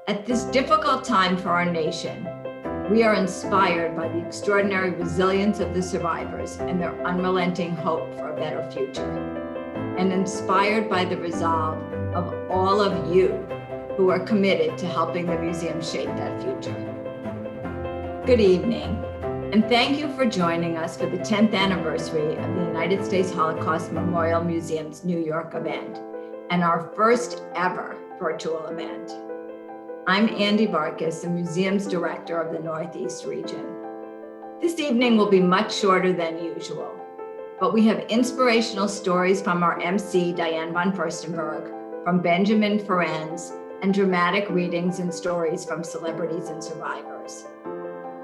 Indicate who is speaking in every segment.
Speaker 1: At this difficult time for our nation, we are inspired by the extraordinary resilience of the survivors and their unrelenting hope for a better future, and inspired by the resolve of all of you who are committed to helping the museum shape that future. Good evening, and thank you for joining us for the 10th anniversary of the United States Holocaust Memorial Museum's New York event, and our first ever virtual event. I'm Andy Varkas, the museum's director of the Northeast region. This evening will be much shorter than usual, but we have inspirational stories from our MC, Diane von Furstenberg, from Benjamin Ferencz, and dramatic readings and stories from celebrities and survivors.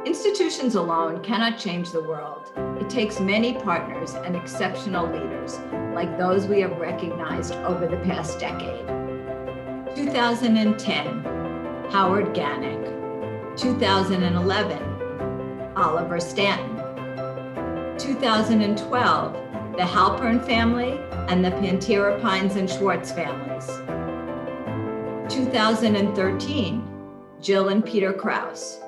Speaker 1: Institutions alone cannot change the world. It takes many partners and exceptional leaders, like those we have recognized over the past decade. 2010, Howard Gannick. 2011, Oliver Stanton. 2012, the Halpern family and the Pantera Pines and Schwartz families. 2013, Jill and Peter Krause.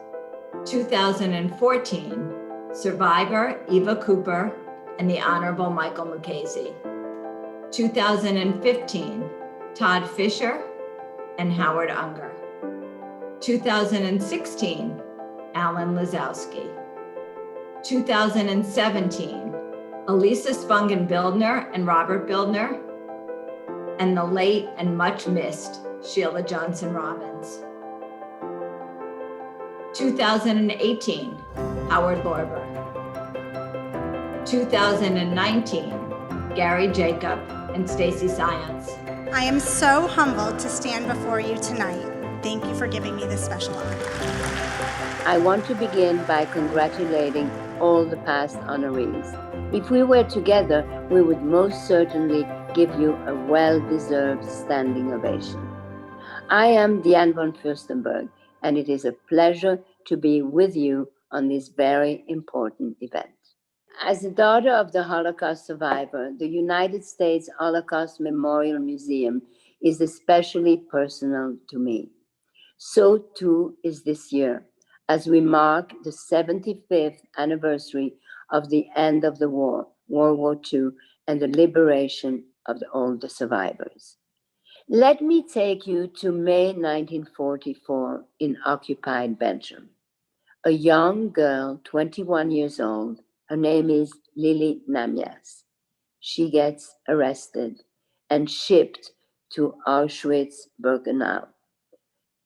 Speaker 1: 2014, survivor Eva Cooper and the Honorable Michael Mukasey. 2015, Todd Fisher and Howard Unger. 2016, Alan Lazowski. 2017, Elisa Spungen-Bildner and Robert Bildner, and the late and much missed Sheila Johnson Robbins. 2018, Howard Lorber. 2019, Gary Jacob and Stacy Science.
Speaker 2: I am so humbled to stand before you tonight. Thank you for giving me this special honor.
Speaker 3: I want to begin by congratulating all the past honorees. If we were together, we would most certainly give you a well-deserved standing ovation. I am Diane von Furstenberg, and it is a pleasure to be with you on this very important event. As the daughter of the Holocaust survivor, the United States Holocaust Memorial Museum is especially personal to me. So too is this year, as we mark the 75th anniversary of the end of the war, World War II, and the liberation of all the survivors. Let me take you to May 1944 in occupied Belgium. A young girl, 21 years old, her name is Lili Namias. She gets arrested and shipped to Auschwitz-Birkenau.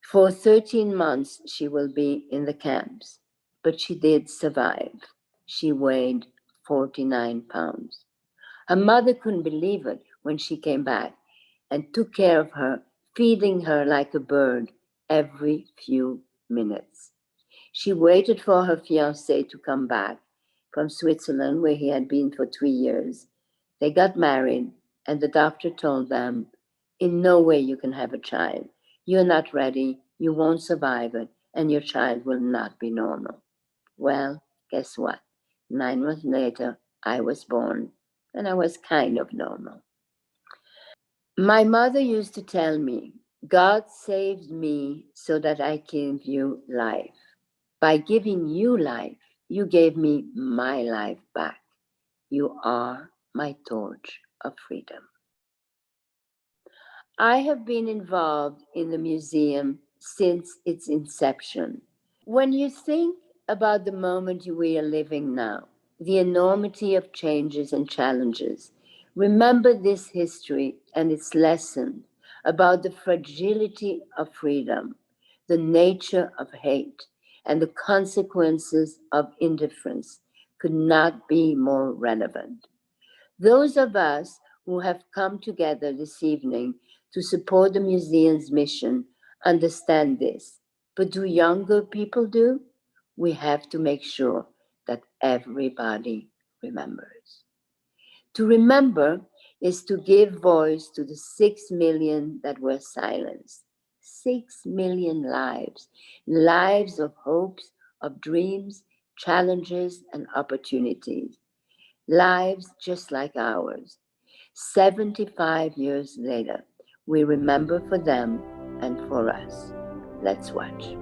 Speaker 3: For 13 months, she will be in the camps, but she did survive. She weighed 49 pounds. Her mother couldn't believe it when she came back and took care of her, feeding her like a bird every few minutes. She waited for her fiancé to come back from Switzerland, where he had been for 3 years. They got married, and the doctor told them, "In no way you can have a child. You're not ready, you won't survive it, and your child will not be normal." Well, guess what? 9 months later, I was born, and I was kind of normal. My mother used to tell me, "God saved me so that I give you life. By giving you life, you gave me my life back. You are my torch of freedom." I have been involved in the museum since its inception. When you think about the moment we are living now, the enormity of changes and challenges, remember this history and its lesson about the fragility of freedom, the nature of hate, and the consequences of indifference could not be more relevant. Those of us who have come together this evening to support the museum's mission understand this. But do younger people do? We have to make sure that everybody remembers. To remember is to give voice to the 6 million that were silenced. 6 million lives, lives of hopes, of dreams, challenges, and opportunities. Lives just like ours. 75 years later, we remember for them and for us. Let's watch.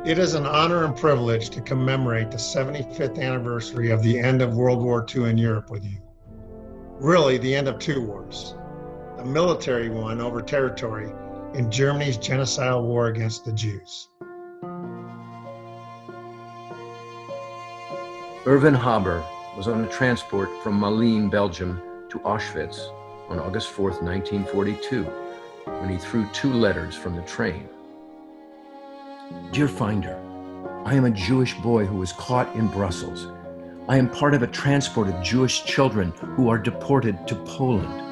Speaker 4: It is an honor and privilege to commemorate the 75th anniversary of the end of World War II in Europe with you. Really, the end of two wars. A military one over territory in Germany's genocidal war against the Jews.
Speaker 5: Irvin Haber was on a transport from Malines, Belgium to Auschwitz on August 4th, 1942, when he threw 2 letters from the train. Dear Finder, I am a Jewish boy who was caught in Brussels. I am part of a transport of Jewish children who are deported to Poland.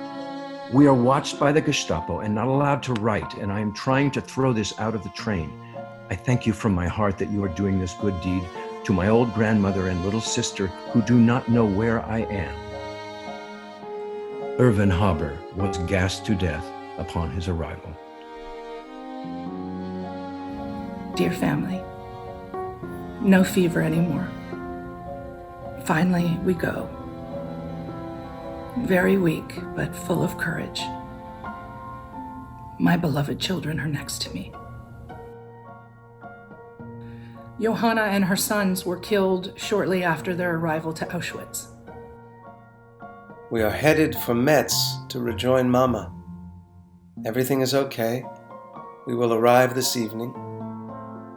Speaker 5: We are watched by the Gestapo and not allowed to write, and I am trying to throw this out of the train. I thank you from my heart that you are doing this good deed to my old grandmother and little sister who do not know where I am. Irvin Haber was gassed to death upon his arrival.
Speaker 6: Dear family, no fever anymore. Finally, we go. Very weak, but full of courage. My beloved children are next to me. Johanna and her sons were killed shortly after their arrival to Auschwitz.
Speaker 7: We are headed for Metz to rejoin Mama. Everything is okay. We will arrive this evening.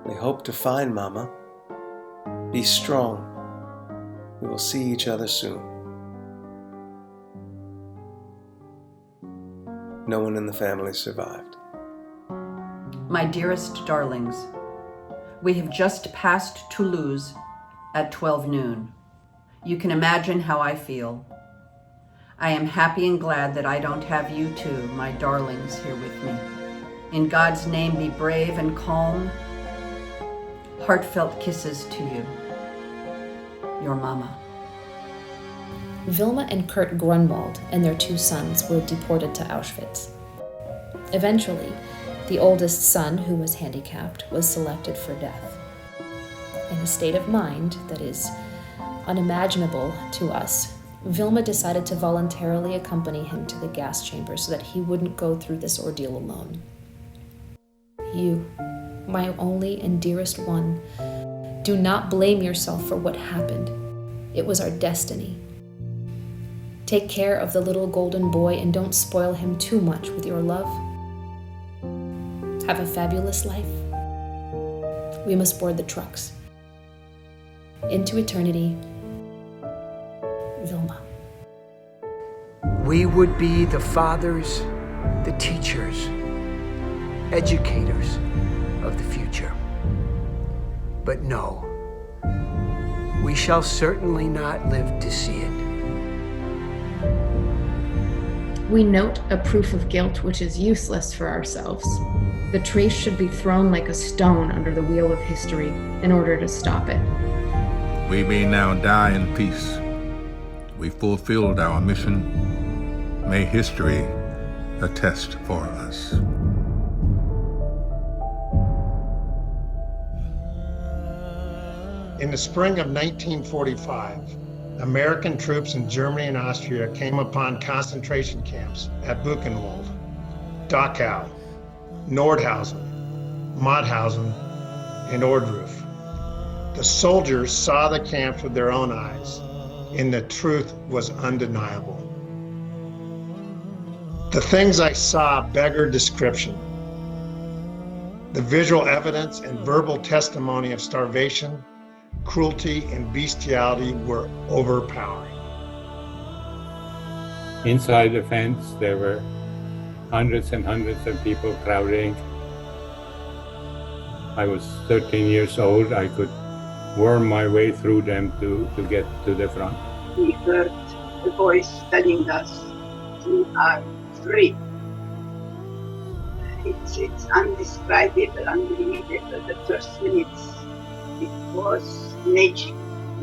Speaker 7: We hope to find Mama. Be strong. We will see each other soon. No one in the family survived.
Speaker 8: My dearest darlings, we have just passed Toulouse at 12 noon. You can imagine how I feel. I am happy and glad that I don't have you two, my darlings, here with me. In God's name, be brave and calm. Heartfelt kisses to you. Your Mama.
Speaker 9: Wilma and Kurt Grunwald and their 2 sons were deported to Auschwitz. Eventually, the oldest son, who was handicapped, was selected for death. In a state of mind that is unimaginable to us, Wilma decided to voluntarily accompany him to the gas chamber so that he wouldn't go through this ordeal alone. You, my only and dearest one, do not blame yourself for what happened. It was our destiny. Take care of the little golden boy and don't spoil him too much with your love. Have a fabulous life. We must board the trucks. Into eternity, Wilma.
Speaker 10: We would be the fathers, the teachers, educators of the future. But no, we shall certainly not live to see it.
Speaker 11: We note a proof of guilt which is useless for ourselves. The trace should be thrown like a stone under the wheel of history in order to stop it.
Speaker 12: We may now die in peace. We fulfilled our mission. May history attest for us.
Speaker 4: In the spring of 1945, American troops in Germany and Austria came upon concentration camps at Buchenwald, Dachau, Nordhausen, Mauthausen, and Ohrdruf. The soldiers saw the camps with their own eyes, and the truth was undeniable. The things I saw beggar description. The visual evidence and verbal testimony of starvation, cruelty, and bestiality were overpowering.
Speaker 13: Inside the fence, there were hundreds and hundreds of people crowding. I was 13 years old. I could worm my way through them to get to the front.
Speaker 14: We heard a voice telling us, "You are free." It's undescribable, unbelievable. The first minutes, it was magic.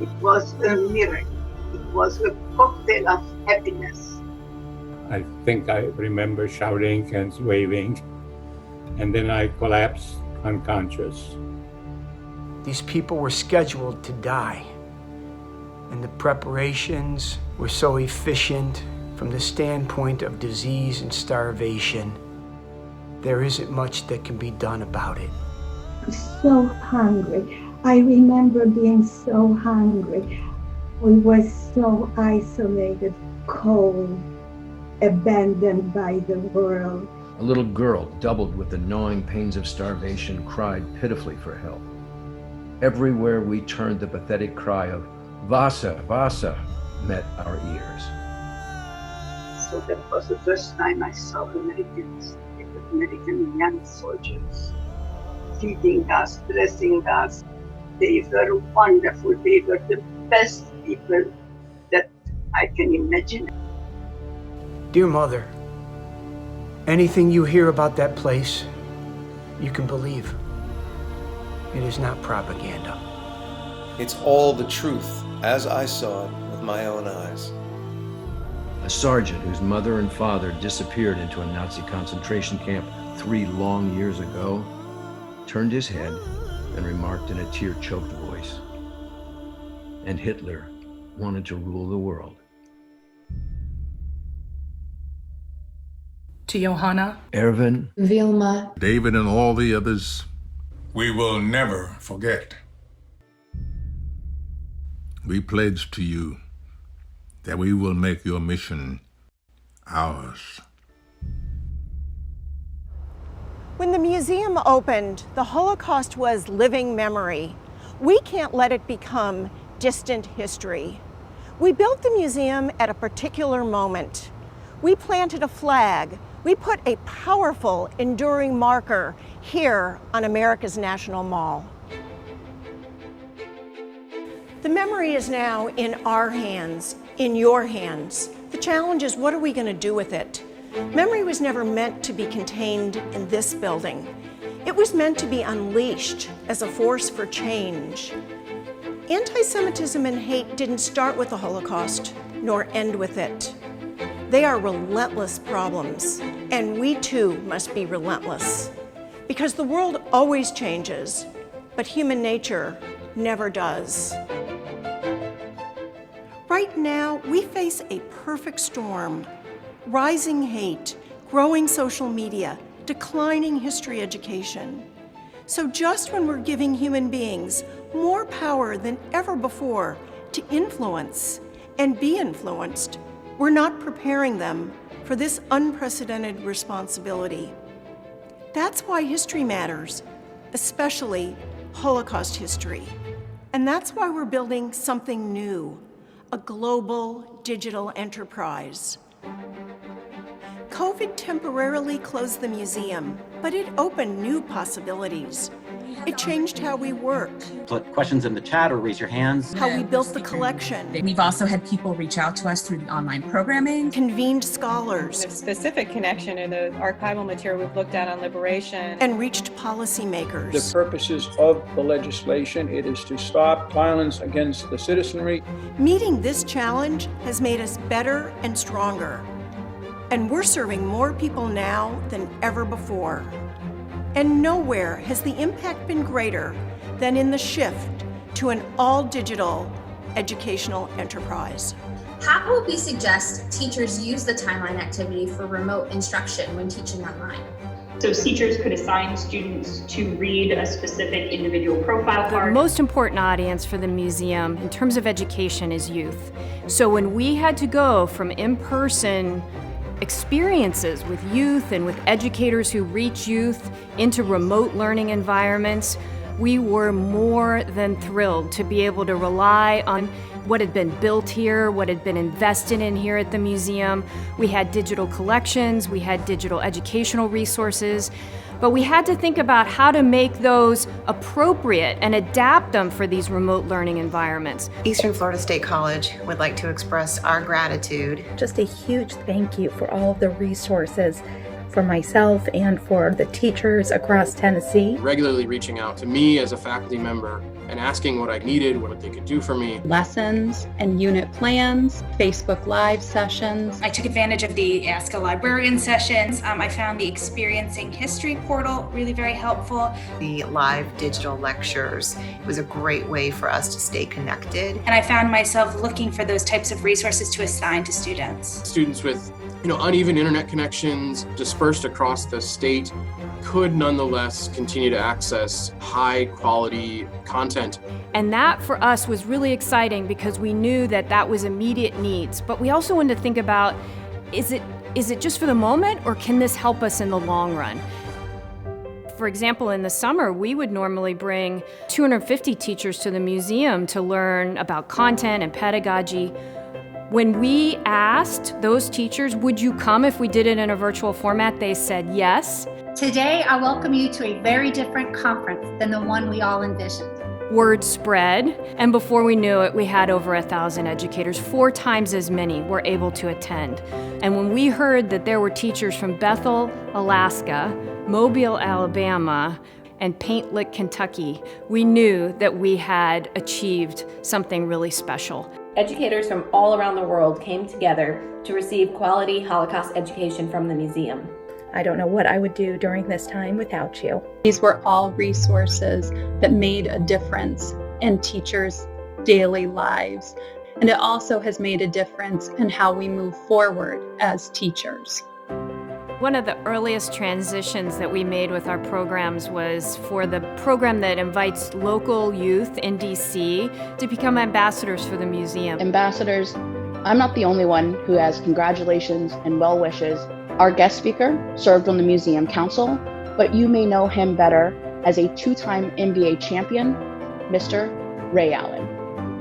Speaker 14: It was a miracle. It was a cocktail of happiness.
Speaker 13: I think I remember shouting and waving, and then I collapsed unconscious.
Speaker 10: These people were scheduled to die, and the preparations were so efficient from the standpoint of disease and starvation. There isn't much that can be done about it.
Speaker 15: so hungry. I remember being so hungry. We were so isolated, cold, abandoned by the world.
Speaker 5: A little girl, doubled with the gnawing pains of starvation, cried pitifully for help. Everywhere we turned, the pathetic cry of "Wasser, Wasser" met our ears.
Speaker 14: So that was the first time I saw Americans, American young soldiers, feeding us, dressing us. They were wonderful. They were the best people that I can imagine.
Speaker 10: Dear Mother, anything you hear about that place, you can believe. It is not propaganda.
Speaker 7: It's all the truth, as I saw it with my own eyes.
Speaker 5: A sergeant whose mother and father disappeared into a Nazi concentration camp 3 long years ago turned his head and remarked in a tear-choked voice, "And Hitler wanted to rule the world."
Speaker 6: To Johanna,
Speaker 5: Erwin,
Speaker 11: Vilma,
Speaker 12: David, and all the others, we will never forget. We pledge to you that we will make your mission ours.
Speaker 16: When the museum opened, the Holocaust was living memory. We can't let it become distant history. We built the museum at a particular moment. We planted a flag. We put a powerful, enduring marker here on America's National Mall. The memory is now in our hands, in your hands. The challenge is, what are we going to do with it? Memory was never meant to be contained in this building. It was meant to be unleashed as a force for change. Anti-Semitism and hate didn't start with the Holocaust, nor end with it. They are relentless problems, and we too must be relentless. Because the world always changes, but human nature never does. Right now, we face a perfect storm. Rising hate, growing social media, declining history education. So just when we're giving human beings more power than ever before to influence and be influenced, we're not preparing them for this unprecedented responsibility. That's why history matters, especially Holocaust history. And that's why we're building something new, a global digital enterprise. COVID temporarily closed the museum, but it opened new possibilities. It changed how we work.
Speaker 17: Put questions in the chat or raise your hands.
Speaker 16: How we built the collection.
Speaker 18: We've also had people reach out to us through the online programming.
Speaker 16: Convened scholars.
Speaker 19: A specific connection to the archival material we've looked at on liberation.
Speaker 16: And reached policymakers.
Speaker 10: The purposes of the legislation, it is to stop violence against the citizenry.
Speaker 16: Meeting this challenge has made us better and stronger. And we're serving more people now than ever before. And nowhere has the impact been greater than in the shift to an all-digital educational enterprise.
Speaker 20: How would we suggest teachers use the timeline activity for remote instruction when teaching online?
Speaker 21: So teachers could assign students to read a specific individual profile card.
Speaker 22: The most important audience for the museum in terms of education is youth. So when we had to go from in-person experiences with youth and with educators who reach youth into remote learning environments, we were more than thrilled to be able to rely on what had been built here, what had been invested in here at the museum. We had digital collections, we had digital educational resources, but we had to think about how to make those appropriate and adapt them for these remote learning environments.
Speaker 23: Eastern Florida State College would like to express our gratitude.
Speaker 24: Just a huge thank you for all of the resources for myself and for the teachers across Tennessee.
Speaker 25: Regularly reaching out to me as a faculty member and asking what I needed, what they could do for me.
Speaker 26: Lessons and unit plans, Facebook Live sessions.
Speaker 27: I took advantage of the Ask a Librarian sessions. I found the Experiencing History portal really very helpful.
Speaker 23: The live digital lectures was a great way for us to stay connected.
Speaker 27: And I found myself looking for those types of resources to assign to students.
Speaker 25: Students with Uneven internet connections dispersed across the state could nonetheless continue to access high quality content.
Speaker 22: And that for us was really exciting because we knew that that was immediate needs. But we also wanted to think about, is it just for the moment, or can this help us in the long run? For example, in the summer, we would normally bring 250 teachers to the museum to learn about content and pedagogy. When we asked those teachers, would you come if we did it in a virtual format, they said yes.
Speaker 1: Today, I welcome you to a very different conference than the one we all envisioned.
Speaker 22: Word spread, and before we knew it, we had over 1,000 educators, 4 times as many were able to attend. And when we heard that there were teachers from Bethel, Alaska, Mobile, Alabama, and Paint Lick, Kentucky, we knew that we had achieved something really special.
Speaker 2: Educators from all around the world came together to receive quality Holocaust education from the museum.
Speaker 24: I don't know what I would do during this time without you.
Speaker 26: These were all resources that made a difference in teachers' daily lives. And it also has made a difference in how we move forward as teachers.
Speaker 22: One of the earliest transitions that we made with our programs was for the program that invites local youth in DC to become ambassadors for the museum.
Speaker 3: Ambassadors, I'm not the only one who has congratulations and well wishes. Our guest speaker served on the museum council, but you may know him better as a 2-time NBA champion, Mr. Ray Allen.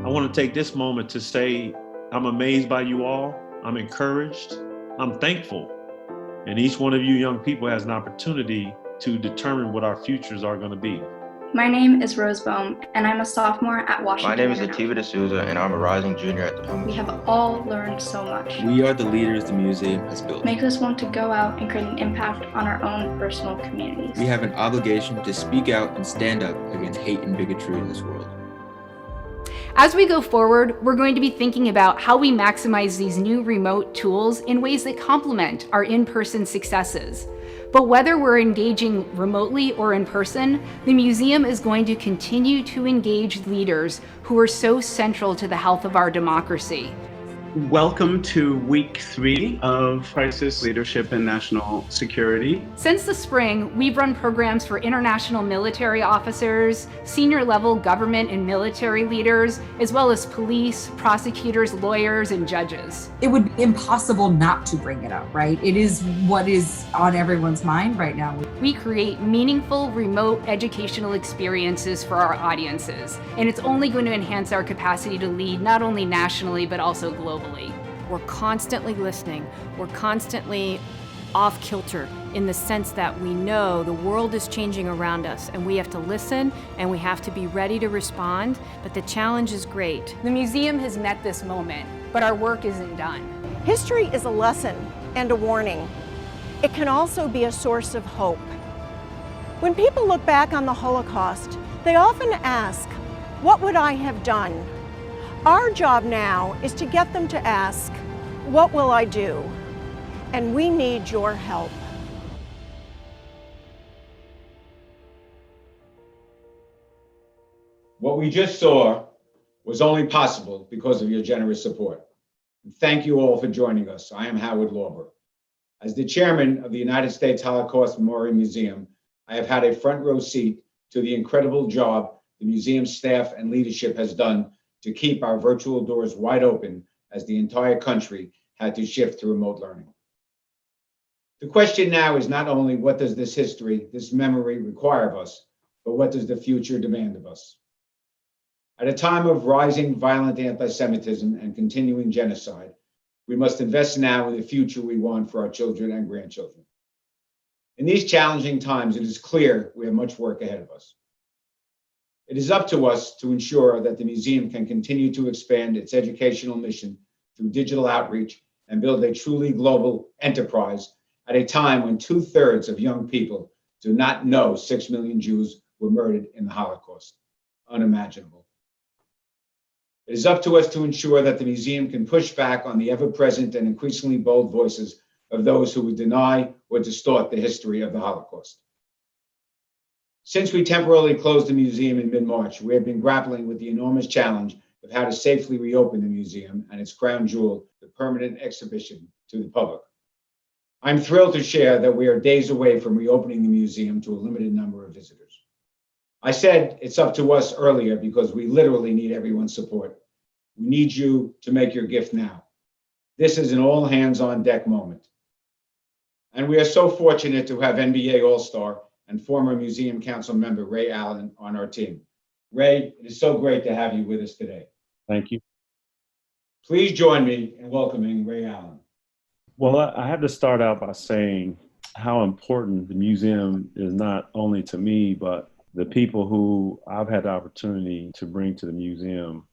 Speaker 4: I want to take this moment to say I'm amazed by you all. I'm encouraged. I'm thankful. And each one of you young people has an opportunity to determine what our futures are going to be.
Speaker 27: My name is Rose Bohm, and I'm a sophomore at Washington.
Speaker 8: My name is Ativa D'Souza, and I'm a rising junior at the Pumas.
Speaker 27: We have all learned so much.
Speaker 8: We are the leaders the museum has built.
Speaker 27: Makes us want to go out and create an impact on our own personal communities.
Speaker 8: We have an obligation to speak out and stand up against hate and bigotry in this world.
Speaker 9: As we go forward, we're going to be thinking about how we maximize these new remote tools in ways that complement our in-person successes. But whether we're engaging remotely or in person, the museum is going to continue to engage leaders who are so central to the health of our democracy.
Speaker 13: Welcome to week 3 of Crisis Leadership and National Security.
Speaker 9: Since the spring, we've run programs for international military officers, senior level government and military leaders, as well as police, prosecutors, lawyers, and judges.
Speaker 18: It would be impossible not to bring it up, right? It is what is on everyone's mind right now.
Speaker 9: We create meaningful remote educational experiences for our audiences, and it's only going to enhance our capacity to lead not only nationally, but also globally.
Speaker 22: We're constantly listening. We're constantly off kilter in the sense that we know the world is changing around us and we have to listen and we have to be ready to respond, but the challenge is great.
Speaker 9: The museum has met this moment, but our work isn't done.
Speaker 16: History is a lesson and a warning. It can also be a source of hope. When people look back on the Holocaust, they often ask, what would I have done? Our job now is to get them to ask, what will I do? And we need your help.
Speaker 28: What we just saw was only possible because of your generous support. And thank you all for joining us. I am Howard Lauber. As the chairman of the United States Holocaust Memorial Museum, I have had a front row seat to the incredible job the museum staff and leadership has done to keep our virtual doors wide open as the entire country had to shift to remote learning. The question now is not only what does this history, this memory require of us, but what does the future demand of us? At a time of rising violent anti-Semitism and continuing genocide, we must invest now in the future we want for our children and grandchildren. In these challenging times, it is clear we have much work ahead of us. It is up to us to ensure that the museum can continue to expand its educational mission through digital outreach and build a truly global enterprise at a time when 2/3 of young people do not know 6 million Jews were murdered in the Holocaust. Unimaginable. It is up to us to ensure that the museum can push back on the ever-present and increasingly bold voices of those who would deny or distort the history of the Holocaust. Since we temporarily closed the museum in mid-March, we have been grappling with the enormous challenge of how to safely reopen the museum and its crown jewel, the permanent exhibition, to the public. I'm thrilled to share that we are days away from reopening the museum to a limited number of visitors. I said it's up to us earlier because we literally need everyone's support. We need you to make your gift now. This is an all hands on deck moment. And we are so fortunate to have NBA All-Star and former Museum Council member Ray Allen on our team. Ray, it is so great to have you with us today.
Speaker 4: Thank you.
Speaker 28: Please join me in welcoming Ray Allen.
Speaker 4: Well, I have to start out by saying how important the museum is not only to me, but the people who I've had the opportunity to bring to the museum.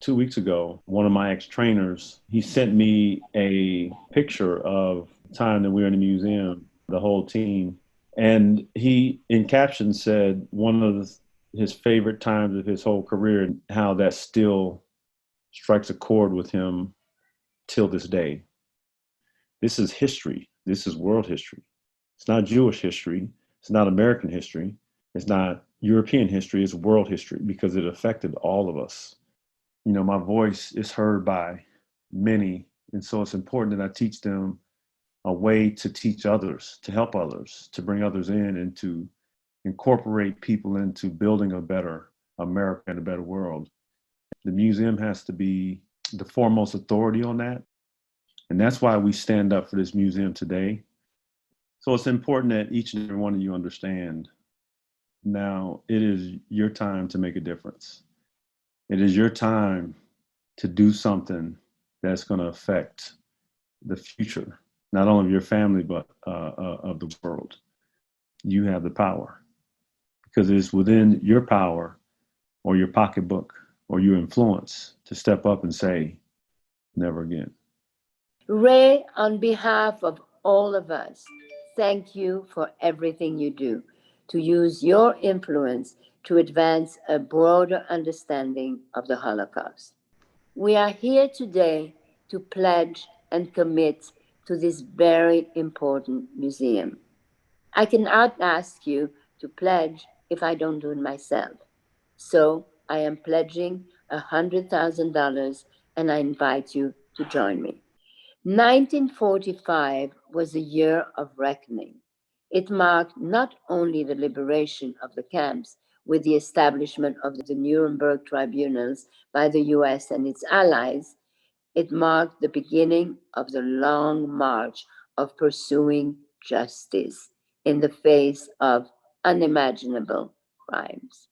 Speaker 4: 2 weeks ago, one of my ex-trainers, he sent me a picture of the time that we were in the museum, the whole team. And he, in caption, said one of his favorite times of his whole career, and how that still strikes a chord with him till this day. This is history. This is world history. It's not Jewish history. It's not American history. It's not European history. It's world history because it affected all of us. You know, my voice is heard by many. And so it's important that I teach them a way to teach others, to help others, to bring others in and to incorporate people into building a better America and a better world. The museum has to be the foremost authority on that. And that's why we stand up for this museum today. So it's important that each and every one of you understand now it is your time to make a difference. It is your time to do something that's going to affect the future, not only of your family, but of the world. You have the power because it's within your power or your pocketbook or your influence to step up and say, never again.
Speaker 5: Ray, on behalf of all of us, thank you for everything you do to use your influence to advance a broader understanding of the Holocaust. We are here today to pledge and commit to this very important museum. I cannot ask you to pledge if I don't do it myself. So I am pledging $100,000 and I invite you to join me. 1945 was a year of reckoning. It marked not only the liberation of the camps with the establishment of the Nuremberg tribunals by the US and its allies, it marked the beginning of the long march of pursuing justice in the face of unimaginable crimes.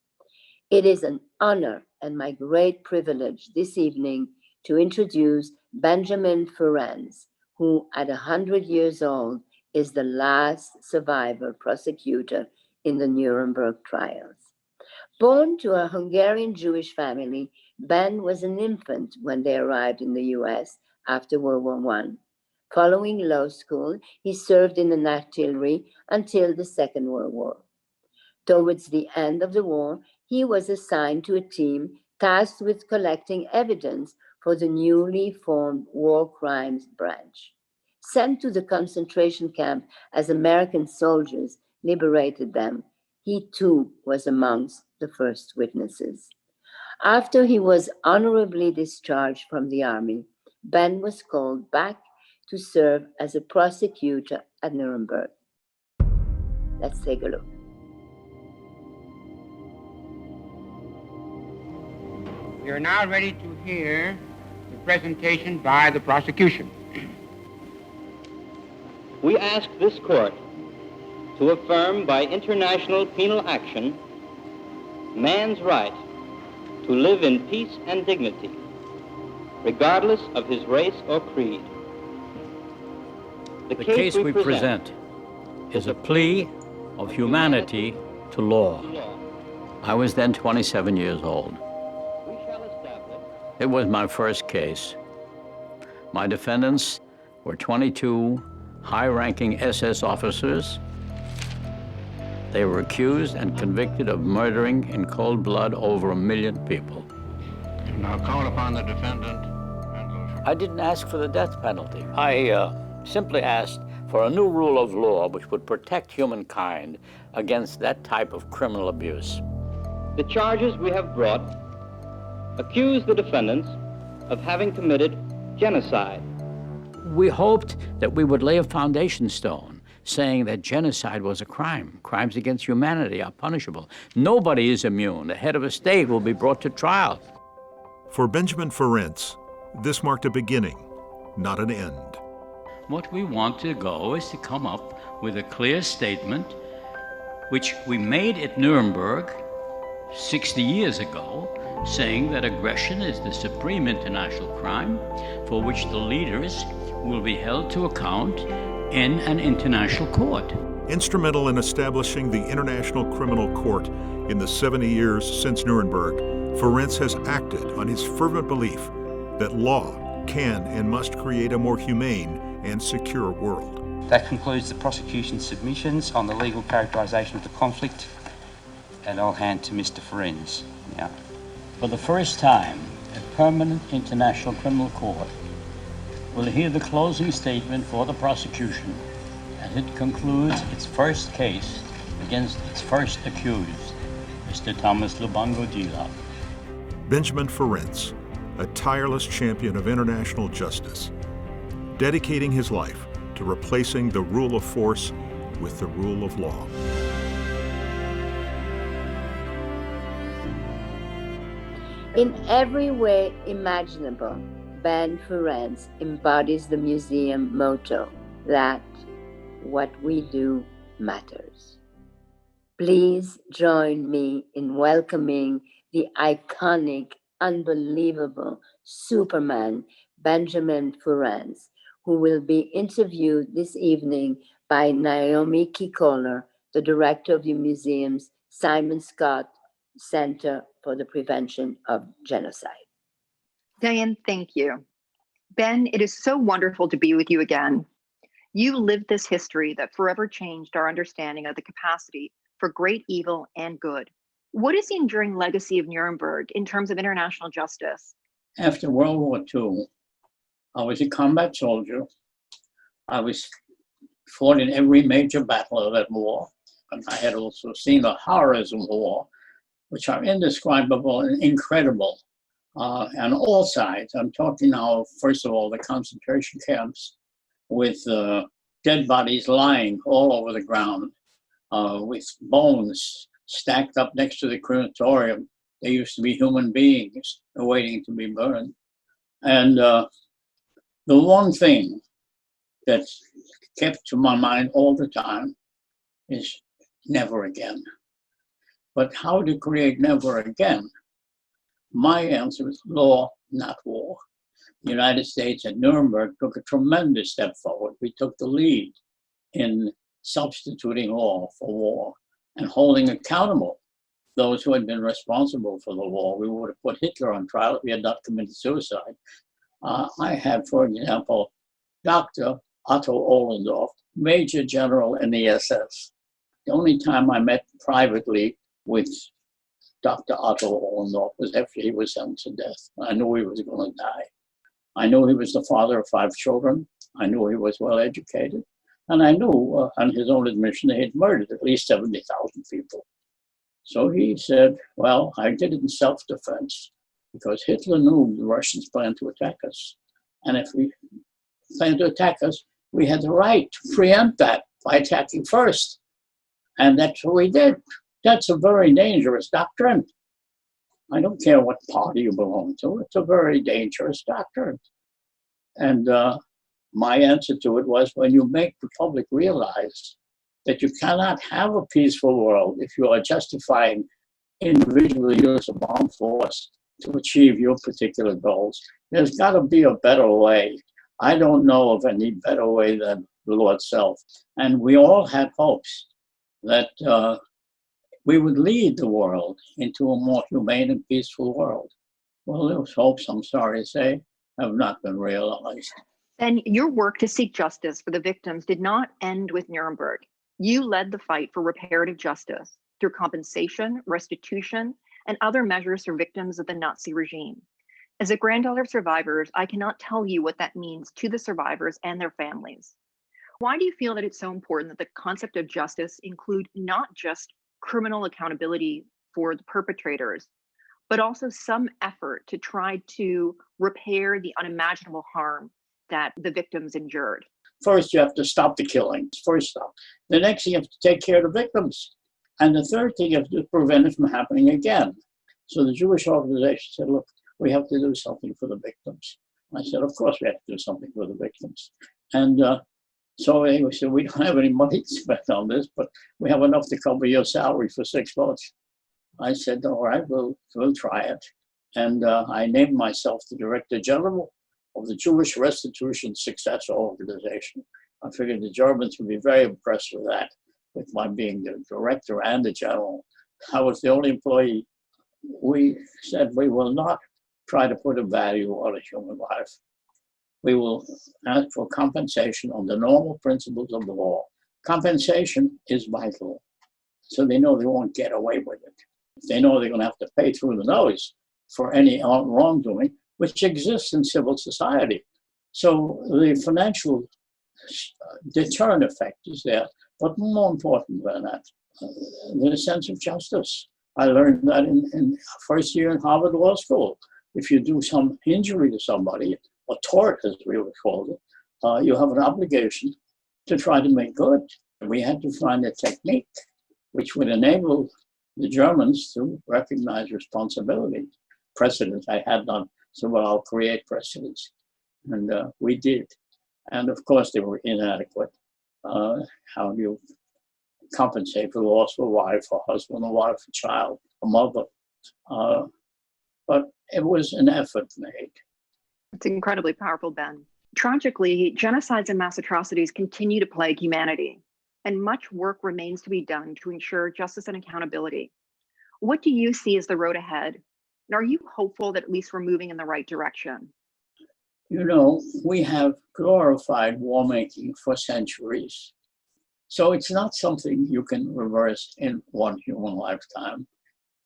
Speaker 5: It is an honor and my great privilege this evening to introduce Benjamin Ferencz, who at 100 years old is the last survivor prosecutor in the Nuremberg trials. Born to a Hungarian Jewish family, Ben was an infant when they arrived in the US after World War I. Following law school, he served in the artillery until the Second World War. Towards the end of the war, he was assigned to a team tasked with collecting evidence for the newly formed War Crimes Branch. Sent to the concentration camp as American soldiers liberated them, he too was amongst the first witnesses. After he was honorably discharged from the army, Ben was called back to serve as a prosecutor at Nuremberg. Let's take a look.
Speaker 6: We are now ready to hear the presentation by the prosecution.
Speaker 7: We ask this court to affirm by international penal action man's right to live in peace and dignity, regardless of his race or creed.
Speaker 11: The case we present is a plea of humanity to law. I was then 27 years old. It was my first case. My defendants were 22 high-ranking SS officers. They were accused and convicted of murdering in cold blood over 1 million people.
Speaker 6: Now call upon the defendant.
Speaker 11: I didn't ask for the death penalty. I simply asked for a new rule of law which would protect humankind against that type of criminal abuse.
Speaker 7: The charges we have brought accuse the defendants of having committed genocide.
Speaker 11: We hoped that we would lay a foundation stone saying that genocide was a crime. Crimes against humanity are punishable. Nobody is immune. The head of a state will be brought to trial.
Speaker 10: For Benjamin Ferencz, this marked a beginning, not an end.
Speaker 11: What we want to go is to come up with a clear statement, which we made at Nuremberg 60 years ago, saying that aggression is the supreme international crime for which the leaders will be held to account in an international court.
Speaker 10: Instrumental in establishing the International Criminal Court in the 70 years since Nuremberg, Ferencz has acted on his fervent belief that law can and must create a more humane and secure world.
Speaker 12: That concludes the prosecution's submissions on the legal characterisation of the conflict, and I'll hand to Mr. Ferencz now.
Speaker 11: For the first time, a permanent international criminal court will hear the closing statement for the prosecution as it concludes its first case against its first accused, Mr. Thomas Lubango Dila.
Speaker 10: Benjamin Ferencz, a tireless champion of international justice, dedicating his life to replacing the rule of force with the rule of law.
Speaker 5: In every way imaginable, Ben Ferencz embodies the museum motto that what we do matters. Please join me in welcoming the iconic, unbelievable Superman, Benjamin Ferencz, who will be interviewed this evening by Naomi Kikoler, the director of the museum's Simon Scott Center for the Prevention of Genocide.
Speaker 14: Diane, thank you. Ben, it is so wonderful to be with you again. You lived this history that forever changed our understanding of the capacity for great evil and good. What is the enduring legacy of Nuremberg in terms of international justice?
Speaker 11: After World War II, I was a combat soldier. I was fought in every major battle of that war. And I had also seen the horrors of war, which are indescribable and incredible on all sides. I'm talking now, first of all, the concentration camps with dead bodies lying all over the ground, with bones stacked up next to the crematorium. They used to be human beings awaiting to be burned. And the one thing that kept to my mind all the time is never again. But how to create never again? My answer is law, not war. The United States at Nuremberg took a tremendous step forward. We took the lead in substituting law for war and holding accountable those who had been responsible for the war. We would have put Hitler on trial if he had not committed suicide. I had, for example, Dr. Otto Ohlendorf, Major General in the SS. The only time I met privately with Dr. Otto Ohlendorf was after he was sentenced to death. I knew he was going to die. I knew he was the father of 5 children. I knew he was well educated. And I knew, on his own admission, he had murdered at least 70,000 people. So he said, well, I did it in self-defense because Hitler knew the Russians planned to attack us. And if we planned to attack us, we had the right to preempt that by attacking first. And that's what we did. That's a very dangerous doctrine. I don't care what party you belong to. It's a very dangerous doctrine. And my answer to it was, when you make the public realize that you cannot have a peaceful world if you are justifying individual use of armed force to achieve your particular goals, there's got to be a better way. I don't know of any better way than the law itself. And we all had hopes that we would lead the world into a more humane and peaceful world. Well, those hopes, I'm sorry to say, have not been realized.
Speaker 14: Then your work to seek justice for the victims did not end with Nuremberg. You led the fight for reparative justice through compensation, restitution, and other measures for victims of the Nazi regime. As a granddaughter of survivors, I cannot tell you what that means to the survivors and their families. Why do you feel that it's so important that the concept of justice include not just criminal accountability for the perpetrators, but also some effort to try to repair the unimaginable harm that the victims endured?
Speaker 1: First, you have to stop the killings, first stop. The next thing, you have to take care of the victims. And the third thing, you have to prevent it from happening again. So the Jewish organization said, look, we have to do something for the victims. I said, of course we have to do something for the victims. And so they said, we don't have any money to spend on this, but we have enough to cover your salary for 6 months. I said, all right, we'll try it. And I named myself the Director General of the Jewish Restitution Success Organization. I figured the Germans would be very impressed with that, with my being the director and the general. I was the only employee. We said we will not try to put a value on a human life. We will ask for compensation on the normal principles of the law. Compensation is vital, so they know they won't get away with it. They know they're going to have to pay through the nose for any wrongdoing, which exists in civil society. So the financial deterrent effect is there, but more important than that, the sense of justice. I learned that in first year in Harvard Law School. If you do some injury to somebody, a tort as we would call it, you have an obligation to try to make good. We had to find a technique which would enable the Germans to recognize responsibility. Precedents I had done, so well, I'll create precedents. And we did. And of course, they were inadequate. How do you compensate for the loss of a wife, a husband, a wife, a child, a mother? But it was an effort made.
Speaker 14: It's incredibly powerful, Ben. Tragically, genocides and mass atrocities continue to plague humanity, and much work remains to be done to ensure justice and accountability. What do you see as the road ahead? And are you hopeful that at least we're moving in the right direction?
Speaker 1: You know, we have glorified war making for centuries. So it's not something you can reverse in one human lifetime.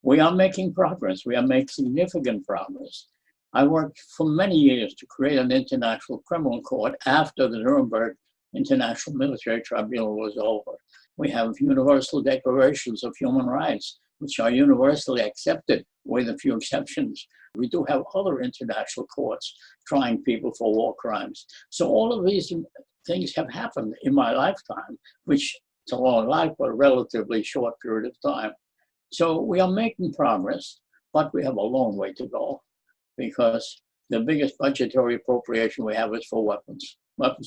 Speaker 1: We are making progress. We are making significant progress. I worked for many years to create an international criminal court after the Nuremberg International Military Tribunal was over. We have universal declarations of human rights, which are universally accepted with a few exceptions. We do have other international courts trying people for war crimes. So all of these things have happened in my lifetime, which is a long life, but a relatively short period of time. So we are making progress, but we have a long way to go because the biggest budgetary appropriation we have is for weapons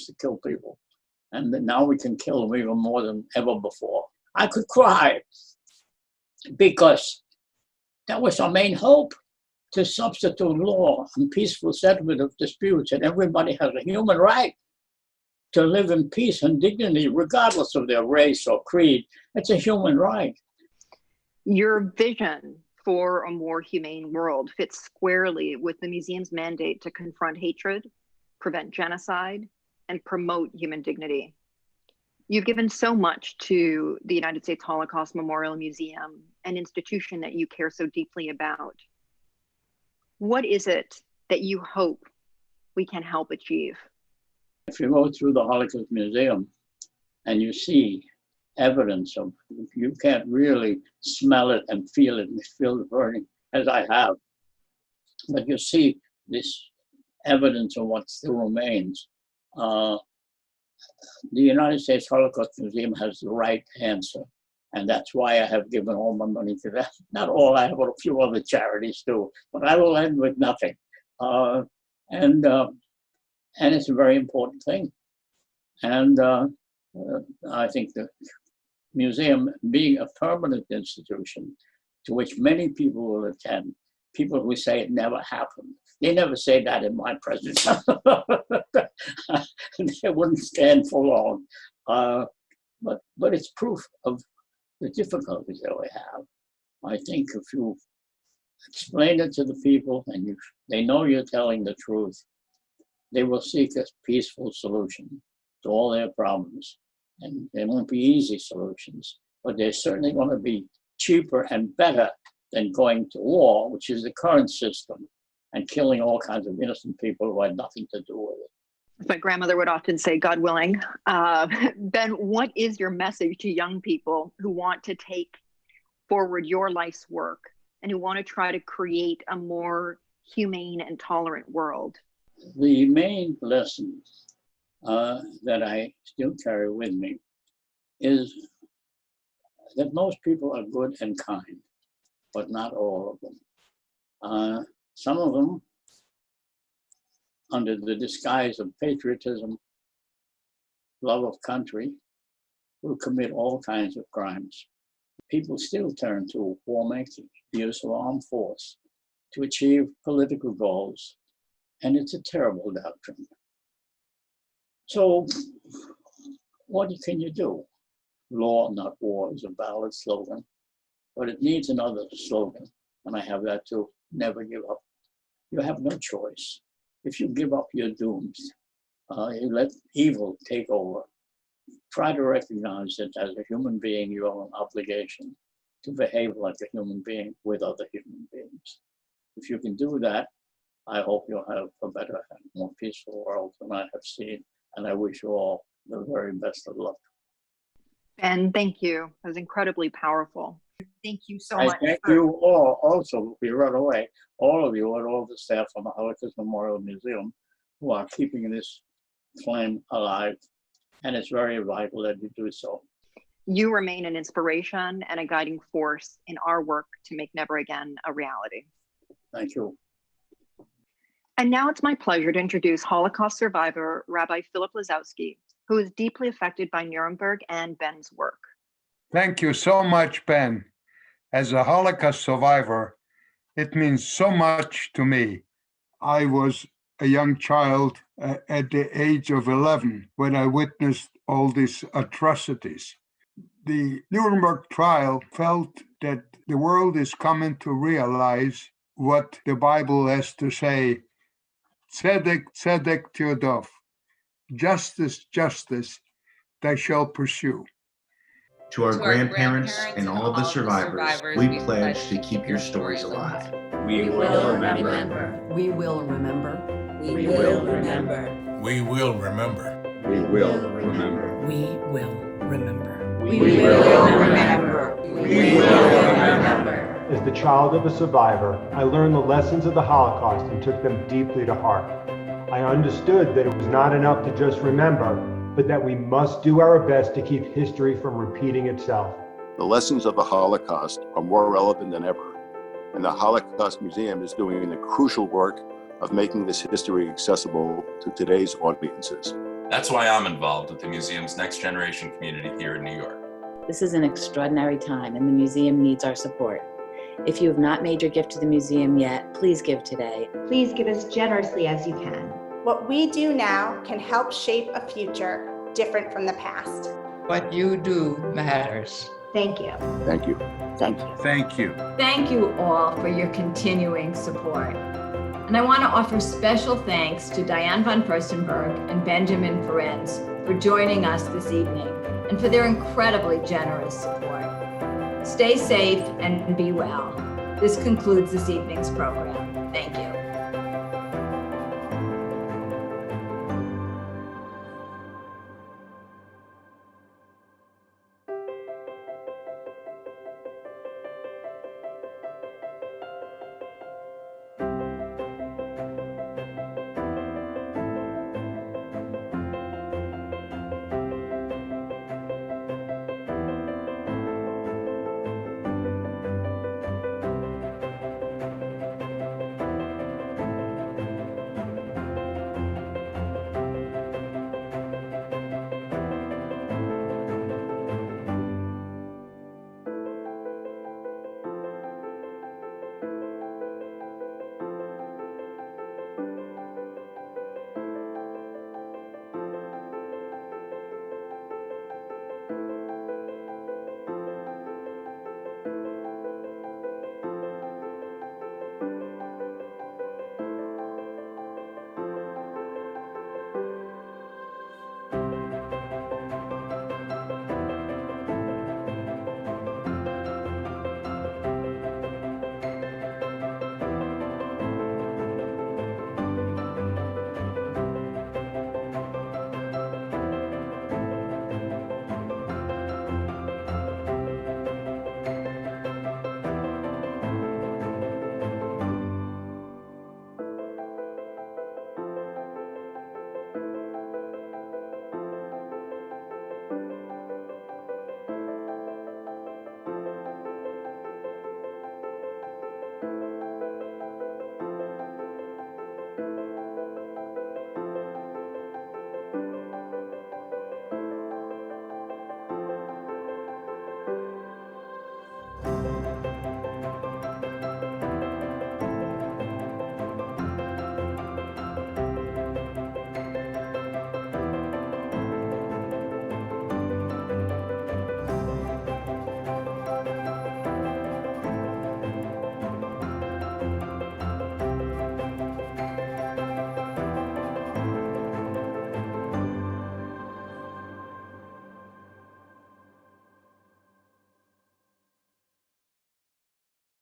Speaker 1: to kill people. And now we can kill them even more than ever before. I could cry because that was our main hope, to substitute law and peaceful settlement of disputes, and everybody has a human right to live in peace and dignity, regardless of their race or creed. It's a human right.
Speaker 14: Your vision for a more humane world fits squarely with the museum's mandate to confront hatred, prevent genocide, and promote human dignity. You've given so much to the United States Holocaust Memorial Museum, an institution that you care so deeply about. What is it that you hope we can help achieve?
Speaker 1: If you go through the Holocaust Museum and you see evidence of, you can't really smell it and feel it and feel the burning, as I have, but you see this evidence of what still remains. The United States Holocaust Museum has the right answer, and that's why I have given all my money to that. Not all, I have a few other charities too, but I will end with nothing. And it's a very important thing. And I think the museum, being a permanent institution to which many people will attend, people who say it never happened, they never say that in my presence. They wouldn't stand for long. But it's proof of the difficulties that we have. I think if you explain it to the people and they know you're telling the truth, they will seek a peaceful solution to all their problems. And they won't be easy solutions, but they're certainly going to be cheaper and better than going to war, which is the current system, and killing all kinds of innocent people who had nothing to do with it.
Speaker 14: As my grandmother would often say, God willing. Ben, what is your message to young people who want to take forward your life's work and who want to try to create a more humane and tolerant world?
Speaker 1: The main lesson that I still carry with me is that most people are good and kind, but not all of them. Some of them, under the disguise of patriotism, love of country, will commit all kinds of crimes. People still turn to war-making, the use of armed force, to achieve political goals, and it's a terrible doctrine. So, what can you do? Law, not war, is a valid slogan, but it needs another slogan, and I have that too: never give up. You have no choice. If you give up, you're doomed. You let evil take over. Try to recognize that as a human being, you have an obligation to behave like a human being with other human beings. If you can do that, I hope you'll have a better and more peaceful world than I have seen. And I wish you all the very best of luck.
Speaker 14: Ben, thank you. That was incredibly powerful.
Speaker 18: Thank you so
Speaker 1: I
Speaker 18: much.
Speaker 1: thank you all also, we run away, all of you and all the staff from the Holocaust Memorial Museum who are keeping this flame alive. And it's very vital that you do so.
Speaker 14: You remain an inspiration and a guiding force in our work to make Never Again a reality.
Speaker 1: Thank you.
Speaker 14: And now it's my pleasure to introduce Holocaust survivor Rabbi Philip Lazowski, who is deeply affected by Nuremberg and Ben's work.
Speaker 2: Thank you so much, Ben. As a Holocaust survivor, it means so much to me. I was a young child at the age of 11 when I witnessed all these atrocities. The Nuremberg trial felt that the world is coming to realize what the Bible has to say. Tzedek, tzedek tirdof. Justice, justice, they shall pursue.
Speaker 8: To our grandparents and all the survivors, we pledge to keep your stories alive.
Speaker 15: We will remember. We will remember. We will remember.
Speaker 17: We will remember.
Speaker 15: We will remember. We will remember. We will remember. We will remember.
Speaker 19: As the child of a survivor, I learned the lessons of the Holocaust and took them deeply to heart. I understood that it was not enough to just remember, but that we must do our best to keep history from repeating itself.
Speaker 20: The lessons of the Holocaust are more relevant than ever, and the Holocaust Museum is doing the crucial work of making this history accessible to today's audiences.
Speaker 21: That's why I'm involved with the museum's Next Generation community here in New York.
Speaker 23: This is an extraordinary time, and the museum needs our support. If you have not made your gift to the museum yet, please give today.
Speaker 25: Please give as generously as you can.
Speaker 29: What we do now can help shape a future different from the past.
Speaker 30: What you do matters.
Speaker 29: Thank you.
Speaker 20: Thank you.
Speaker 23: Thank you.
Speaker 2: Thank you.
Speaker 31: Thank you all for your continuing support. And I want to offer special thanks to Diane von Furstenberg and Benjamin Ferenc for joining us this evening and for their incredibly generous support. Stay safe and be well. This concludes this evening's program. Thank you.